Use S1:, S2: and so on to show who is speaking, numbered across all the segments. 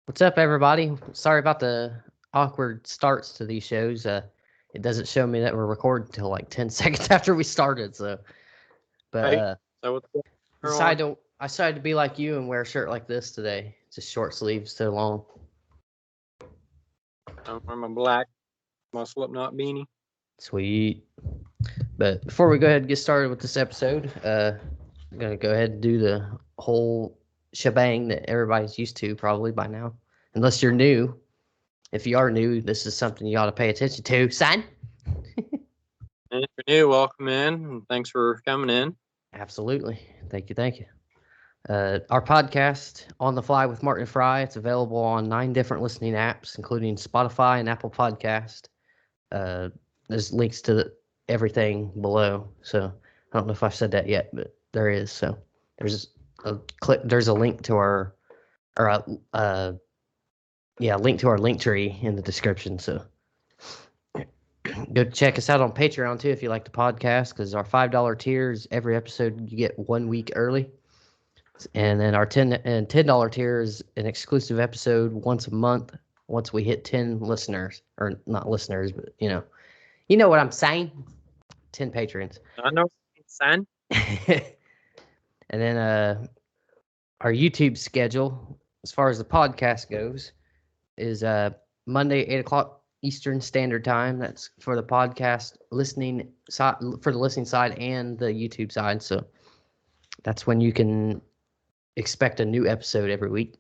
S1: What's up, everybody? Sorry about the awkward starts to these shows. It doesn't show me that we're recording until like 10 seconds after we started. But
S2: Right? So what's going on?
S1: I decided to be like you and wear a shirt like this today, just short sleeves, so long.
S2: I'm wearing my black, my Slipknot beanie.
S1: Sweet. But before we go ahead and get started with this episode, I'm gonna go ahead and do the whole shebang that everybody's used to probably by now, unless you're new. If you are new, this is something you ought to pay attention to, son.
S2: And if you're new, welcome in, and thanks for coming in.
S1: Absolutely. Thank you. Thank you. Our podcast, On the Fly with Martin Fry, it's available on 9 different listening apps, including Spotify and Apple Podcast. There's links to everything below. So I don't know if I've said that yet, but there is. So there's a link to our link to our link tree in the description. So go check us out on Patreon too if you like the podcast, because our $5 tiers, every episode you get 1 week early. And then our $10 tier is an exclusive episode once a month. Once we hit 10 listeners, or not listeners, but you know what I'm saying. 10 patrons.
S2: I know, son.
S1: And then our YouTube schedule, as far as the podcast goes, is Monday 8 o'clock Eastern Standard Time. That's for the podcast listening side, for the listening side and the YouTube side. So that's when you can expect a new episode every week.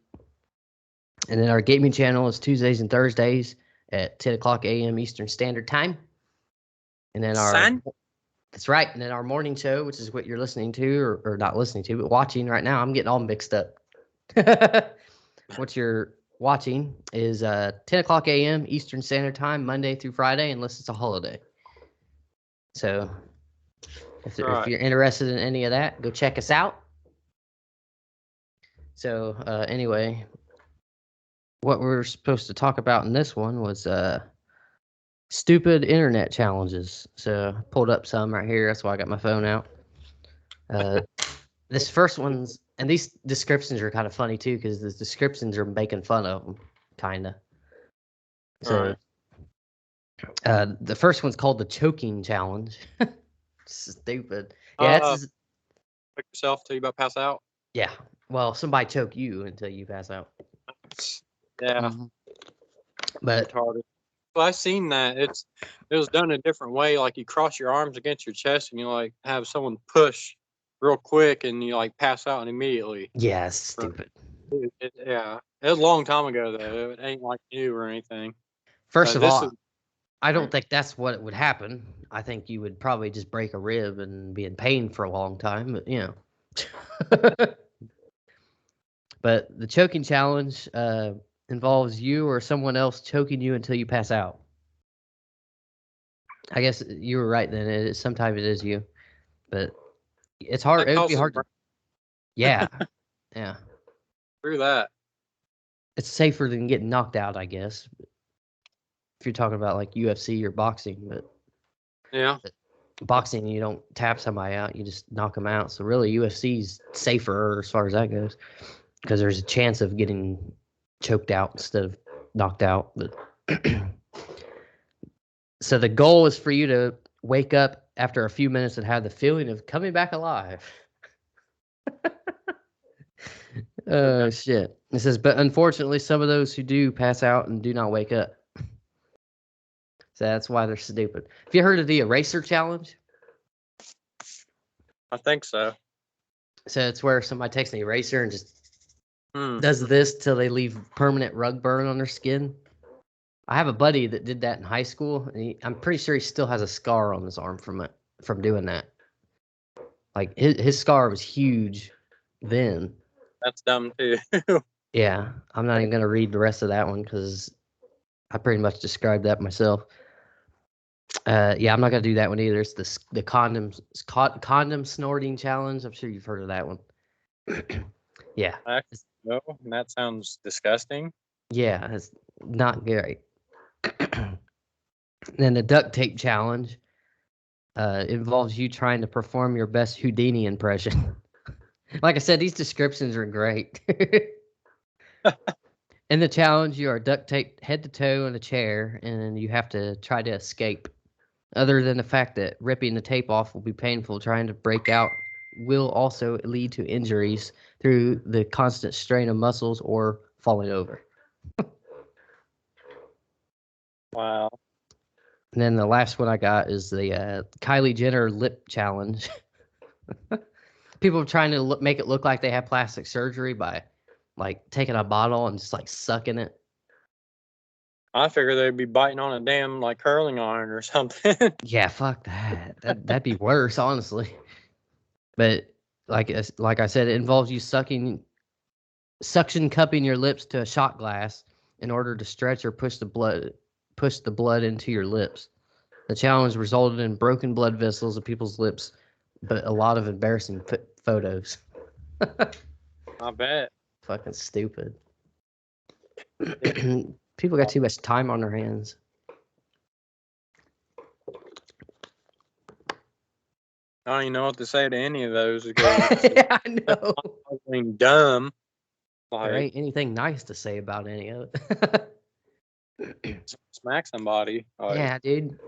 S1: And then our gaming channel is Tuesdays and Thursdays at 10 o'clock a.m. Eastern Standard Time. And then that's right. And then our morning show, which is what you're listening to, or not listening to, but watching right now. I'm getting all mixed up. What you're watching is 10 o'clock a.m. Eastern Standard Time, Monday through Friday, unless it's a holiday. So if you're interested in any of that, go check us out. So anyway, what we're supposed to talk about in this one was stupid internet challenges. So I pulled up some right here. That's why I got my phone out. This first one's, and these descriptions are kind of funny too, because the descriptions are making fun of them, kind of. So the first one's called the choking challenge. Stupid. Yeah,
S2: choke yourself till you about pass out.
S1: Yeah. Well, somebody choke you until you pass out.
S2: Yeah.
S1: Mm-hmm. But
S2: retarded. Well, I've seen that. It was done a different way. Like you cross your arms against your chest and you like have someone push real quick and you like pass out immediately.
S1: Yeah, it's stupid.
S2: It was a long time ago though. It ain't like new or anything.
S1: First of all, I don't think that's what would happen. I think you would probably just break a rib and be in pain for a long time, but you know. But the choking challenge involves you or someone else choking you until you pass out. I guess you were right then. Sometimes it is you, but it's hard. It would be hard. Yeah, yeah.
S2: Through that,
S1: it's safer than getting knocked out, I guess. If you're talking about like UFC or boxing, but
S2: yeah,
S1: boxing you don't tap somebody out, you just knock them out. So really, UFC's safer as far as that goes, because there's a chance of getting choked out instead of knocked out. But so the goal is for you to wake up after a few minutes and have the feeling of coming back alive. Oh, shit. It says, but unfortunately, some of those who do pass out and do not wake up. So that's why they're stupid. Have you heard of the eraser challenge?
S2: I think so.
S1: So it's where somebody takes an eraser and just does this till they leave permanent rug burn on their skin. I have a buddy that did that in high school, and I'm pretty sure he still has a scar on his arm from doing that. Like his scar was huge then.
S2: That's dumb too.
S1: Yeah, I'm not even gonna read the rest of that one because I pretty much described that myself. Yeah, I'm not gonna do that one either. It's the condom snorting challenge. I'm sure you've heard of that one. Yeah.
S2: No, that sounds disgusting.
S1: Yeah, it's not great. Then the duct tape challenge involves you trying to perform your best Houdini impression. Like I said, these descriptions are great. In the challenge, you are duct taped head to toe in a chair, and you have to try to escape. Other than the fact that ripping the tape off will be painful, trying to break out will also lead to injuries through the constant strain of muscles or falling over.
S2: Wow.
S1: And then the last one I got is the Kylie Jenner lip challenge. People are trying to make it look like they have plastic surgery by like taking a bottle and just like sucking it.
S2: I figure they'd be biting on a damn like curling iron or something.
S1: Yeah, fuck that. That'd be worse, honestly. But like I said, it involves you suction cupping your lips to a shot glass in order to stretch or push the blood into your lips. The challenge resulted in broken blood vessels in people's lips, but a lot of embarrassing photos.
S2: I bet.
S1: Fucking stupid. People got too much time on their hands.
S2: I don't even know what to say to any of those. Because
S1: Yeah, I know.
S2: I mean, dumb.
S1: There
S2: Like,
S1: ain't anything nice to say about any of it.
S2: smack somebody. Like,
S1: Yeah, dude.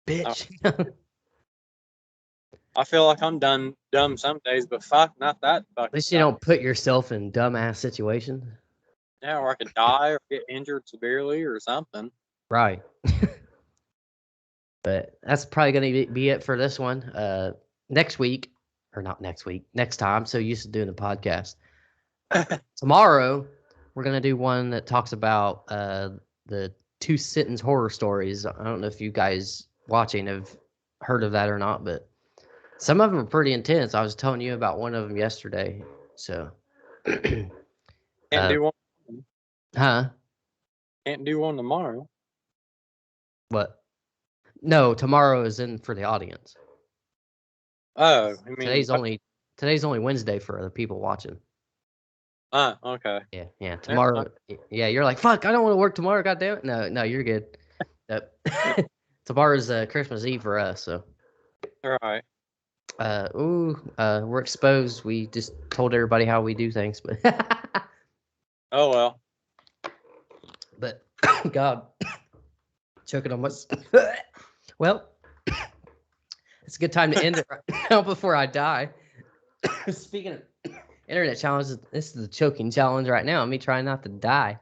S1: Bitch.
S2: I feel like I'm dumb some days, but fuck, not that
S1: At
S2: fucking.
S1: least you don't put yourself in dumbass situations.
S2: Yeah, or I could die or get injured severely or something.
S1: Right. But that's probably going to be it for this one. Next week, or not next week, next time. So used to doing the podcast. Tomorrow, we're going to do one that talks about the two sentence horror stories. I don't know if you guys watching have heard of that or not, but some of them are pretty intense. I was telling you about one of them yesterday. So,
S2: Can't do one.
S1: huh?
S2: Can't do one tomorrow.
S1: What? No, tomorrow is in for the audience.
S2: Oh, I mean,
S1: Today's only Wednesday for the people watching.
S2: Okay.
S1: Yeah. Tomorrow, yeah, you're like, fuck, I don't want to work tomorrow. God damn it. No, you're good. Tomorrow's Christmas Eve for us, so.
S2: All right.
S1: We're exposed. We just told everybody how we do things, but.
S2: Oh well.
S1: But God, choking on my. Well, it's a good time to end it right now before I die. Speaking of internet challenges, this is the choking challenge right now. Me trying not to die.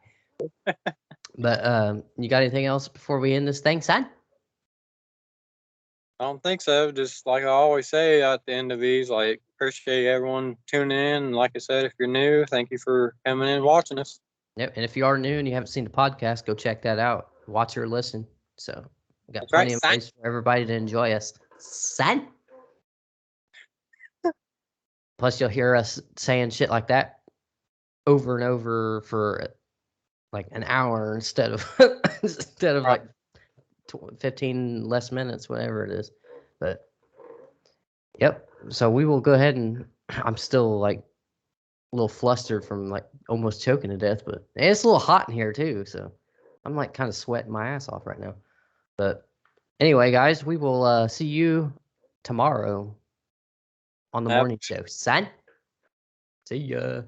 S1: But you got anything else before we end this thing, son?
S2: I don't think so. Just like I always say at the end of these, like appreciate everyone tuning in. And like I said, if you're new, thank you for coming in and watching us.
S1: Yep. And if you are new and you haven't seen the podcast, go check that out. Watch or listen. So we got
S2: That's
S1: plenty
S2: right,
S1: of ways for everybody to enjoy us. Son. Plus, you'll hear us saying shit like that over and over for like an hour instead of
S2: Right.
S1: like 15 less minutes, whatever it is. But yep. So we will go ahead and I'm still like a little flustered from like almost choking to death, but it's a little hot in here too. So I'm like kind of sweating my ass off right now. But anyway, guys, we will see you tomorrow on the morning show. Son, see ya.